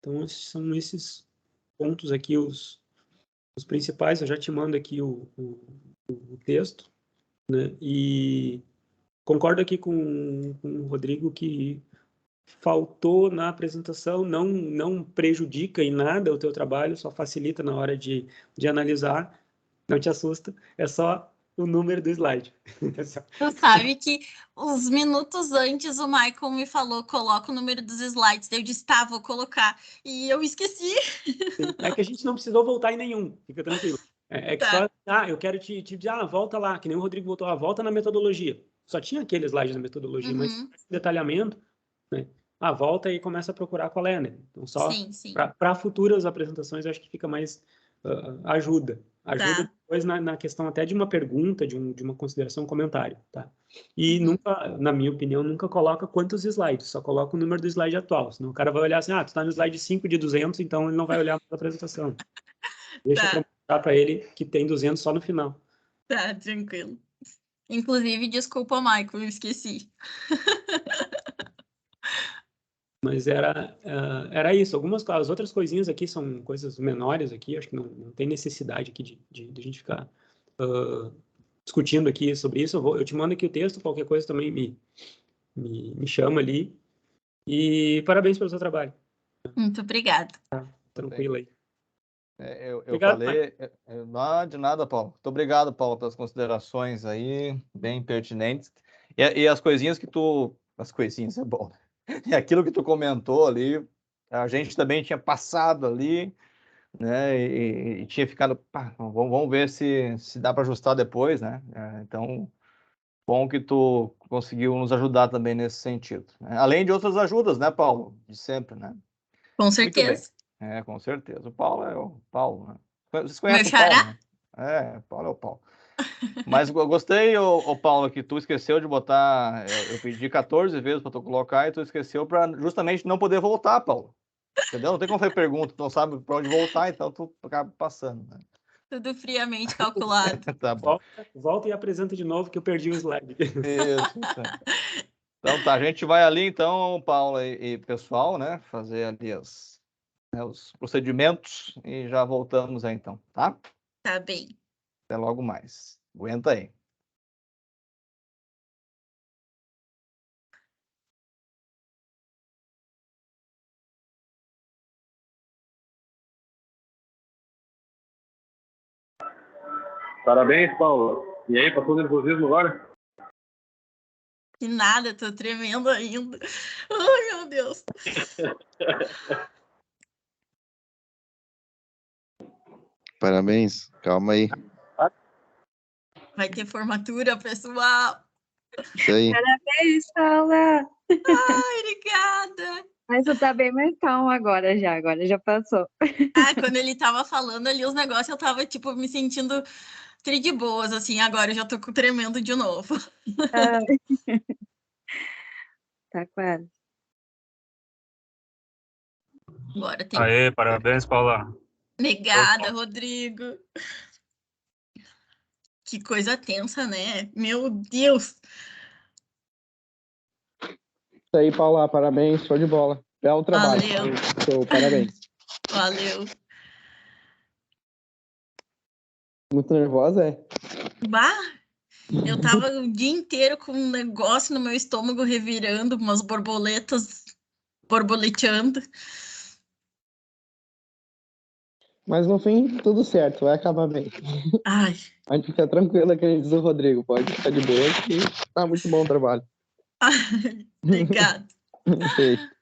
Então são esses pontos aqui os principais. Eu já te mando aqui o texto, né? E concordo aqui com o Rodrigo que faltou na apresentação, não prejudica em nada o teu trabalho, só facilita na hora de analisar. Não te assusta, é só o número do slide. Tu sabe que uns minutos antes o Michael me falou, coloca o número dos slides. Eu disse, tá, vou colocar. E eu esqueci. É que a gente não precisou voltar em nenhum, fica tranquilo. É que só, eu quero te dizer, volta lá, que nem o Rodrigo voltou, volta na metodologia. Só tinha aquele slide na metodologia, mas detalhamento, né? Volta e começa a procurar qual é, né? Então, só para futuras apresentações, eu acho que fica mais ajuda. Ajuda depois na questão até de uma pergunta, de uma consideração, um comentário, tá? E nunca, na minha opinião, nunca coloca quantos slides, só coloca o número do slide atual. Senão o cara vai olhar assim, tu tá no slide 5 de 200, então ele não vai olhar para a apresentação. Deixa para mostrar para ele que tem 200 só no final. Tá, tranquilo. Inclusive, desculpa, Michael, eu esqueci. Mas era isso. As outras coisinhas aqui são coisas menores aqui, acho que não tem necessidade aqui de a gente ficar discutindo aqui sobre isso. Eu te mando aqui o texto, qualquer coisa também me chama ali. E parabéns pelo seu trabalho. Muito obrigada. Tranquilo aí. Eu Obrigado, falei... Não, de nada, Paulo. Muito obrigado, Paulo, pelas considerações aí, bem pertinentes. E as coisinhas que tu... As coisinhas, é bom. E aquilo que tu comentou ali, a gente também tinha passado ali, né? E tinha ficado, vamos ver se dá para ajustar depois, né? Então, bom que tu conseguiu nos ajudar também nesse sentido, né? Além de outras ajudas, né, Paulo? De sempre, né? Com Muito bem. certeza. Com certeza. O Paulo é o Paulo, né? Vocês Meu conhecem o Paulo, xará? né? Paulo é o Paulo. Mas eu gostei, ô Paulo, que tu esqueceu de botar. Eu pedi 14 vezes para tu colocar e tu esqueceu para justamente não poder voltar, Paulo. Entendeu? Não tem como fazer pergunta, tu não sabe para onde voltar, então tu acaba passando, né? Tudo friamente calculado. Tá bom. Volta e apresenta de novo que eu perdi o slide. Isso aí. Então tá, a gente vai ali então, Paulo e pessoal, né? Fazer ali os procedimentos e já voltamos aí então, tá? Tá bem. Até logo mais. Aguenta aí. Parabéns, Paulo. E aí, passou o nervosismo agora? Que nada, tô tremendo ainda. Ai, meu Deus. Parabéns, calma aí. Vai ter formatura, pessoal. Isso aí. Parabéns, Paula. Ai, obrigada. Mas tu tá bem mais calmo agora já passou. Ah, quando ele tava falando ali os negócios, eu tava, tipo, me sentindo tri de boas, assim, agora eu já tô tremendo de novo. Ah, tá quase. Agora tem Aê, parabéns, Paula. negada, Rodrigo. Que coisa tensa, né? Meu Deus! Isso aí, Paula, parabéns, show de bola. Belo trabalho. Valeu. Show, parabéns. Valeu. Muito nervosa, é? Bah! Eu tava o dia inteiro com um negócio no meu estômago revirando, umas borboletas borboleteando. Mas no fim, tudo certo, vai acabar bem. Ai, A gente fica tranquila que a gente diz o Rodrigo, pode ficar de boa, que tá muito bom o trabalho. obrigada. Feito.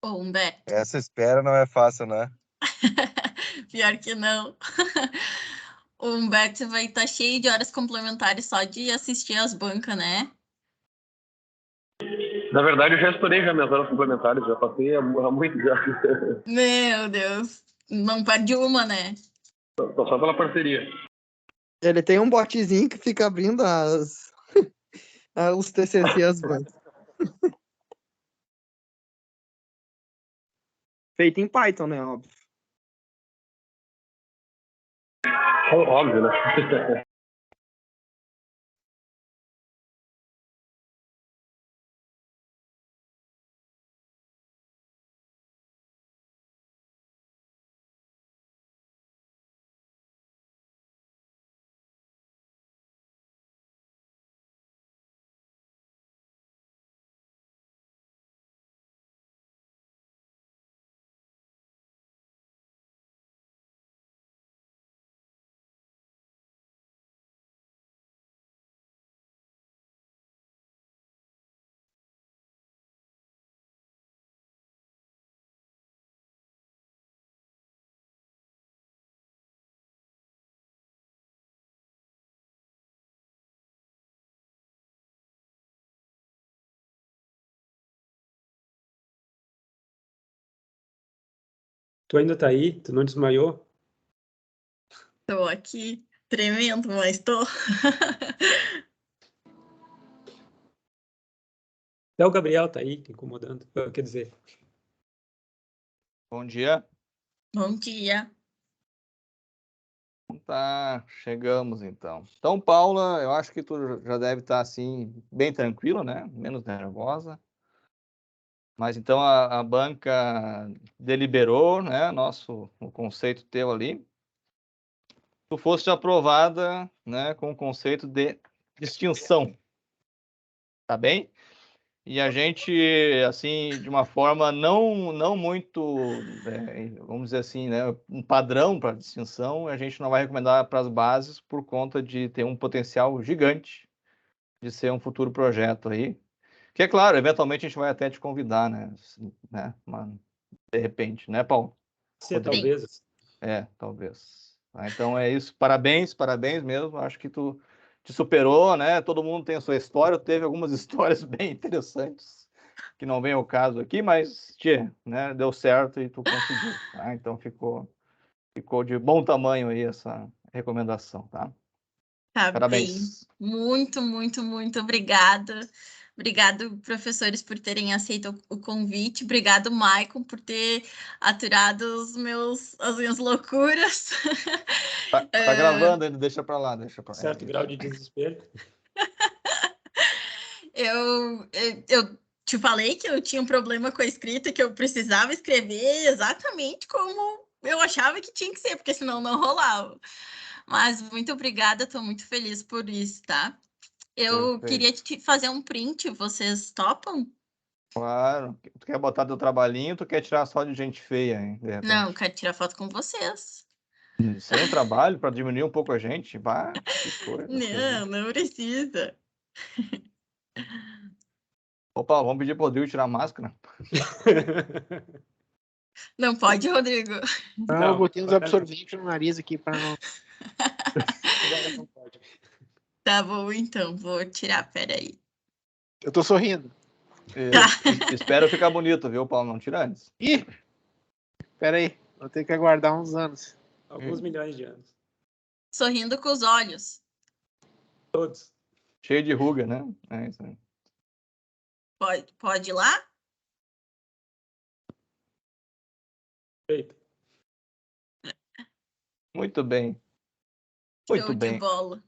Ô, Humberto, Essa espera não é fácil, né? pior que não. O Humberto vai estar cheio de horas complementares só de assistir as bancas, né? Na verdade, eu já estourei já minhas horas complementares, já passei há muito já. Meu Deus, não perde uma, né? Tô só pela parceria. Ele tem um botzinho que fica abrindo os TCC, as bancas. Feito em Python, né? Óbvio. Óbvio, né? Tu ainda tá aí? Tu não desmaiou? Tô aqui tremendo, mas tô. Até o Gabriel tá aí, incomodando. Quer dizer, Bom dia. Bom dia. Tá, chegamos então. Então, Paula, eu acho que tu já deve estar assim, bem tranquila, né? Menos nervosa. Mas então a banca deliberou, né? O conceito teu ali. Tu foste aprovada, né? Com o conceito de distinção. Tá bem? E a gente, assim, de uma forma não muito, vamos dizer assim, né, um padrão para distinção, a gente não vai recomendar para as bases por conta de ter um potencial gigante de ser um futuro projeto aí. Que é claro, eventualmente a gente vai até te convidar, né? De repente, né, Paulo? se talvez. Talvez. Tá, então é isso. Parabéns mesmo. Acho que tu te superou, né? Todo mundo tem a sua história. Teve algumas histórias bem interessantes que não vem ao caso aqui, mas né? Deu certo e tu conseguiu. Tá? Então ficou de bom tamanho aí essa recomendação, tá? Tá bem. Parabéns. Muito, muito, muito obrigada. Obrigado, professores, por terem aceito o convite. Obrigado, Maicon, por ter aturado as minhas loucuras. Tá gravando ainda, deixa pra lá. Certo grau de desespero. Eu te falei que eu tinha um problema com a escrita, que eu precisava escrever exatamente como eu achava que tinha que ser, porque senão não rolava. Mas muito obrigada, estou muito feliz por isso, tá? Eu queria te fazer um print, vocês topam? Claro. Tu quer botar teu trabalhinho, tu quer tirar só de gente feia, hein? Não, quero tirar foto com vocês. Sem o trabalho para diminuir um pouco a gente, vá, que coisa. Não precisa. Opa, vamos pedir pro Rodrigo tirar a máscara. Não pode, Rodrigo. Não, eu botei uns absorventes no nariz aqui para não. Agora não pode. Tá bom, então, vou tirar, peraí. Eu tô sorrindo. Espero ficar bonito, viu, Paulo? Não tira antes. Ih! Peraí, vou ter que aguardar uns anos. Alguns milhões de anos. Sorrindo com os olhos. Todos. Cheio de ruga, né? É isso aí. Pode ir lá? Feito. Muito bem. Muito Show bem. de bola.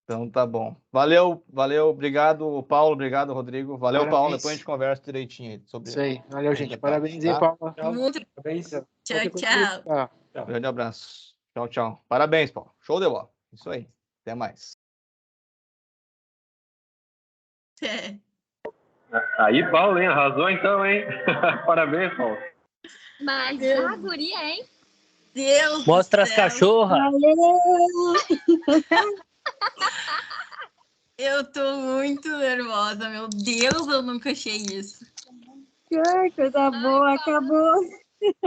Então tá bom. Valeu. Obrigado, Paulo. Obrigado, Rodrigo. Valeu, Parabéns. Paulo. Depois a gente conversa direitinho aí sobre Isso aí. Valeu, gente. etapa, Parabéns tá? aí, Paula. Muito. Parabéns. Tchau. Grande abraço. Tchau. Parabéns, Paulo. Show de bola. Isso aí. Até mais. Aí, Paulo, hein? Arrasou então, hein? Parabéns, Paulo. Mas a guria, hein? Deus Mostra do as céu. cachorras. Eu tô muito nervosa, meu Deus, eu nunca achei isso. Ai, coisa boa, acabou.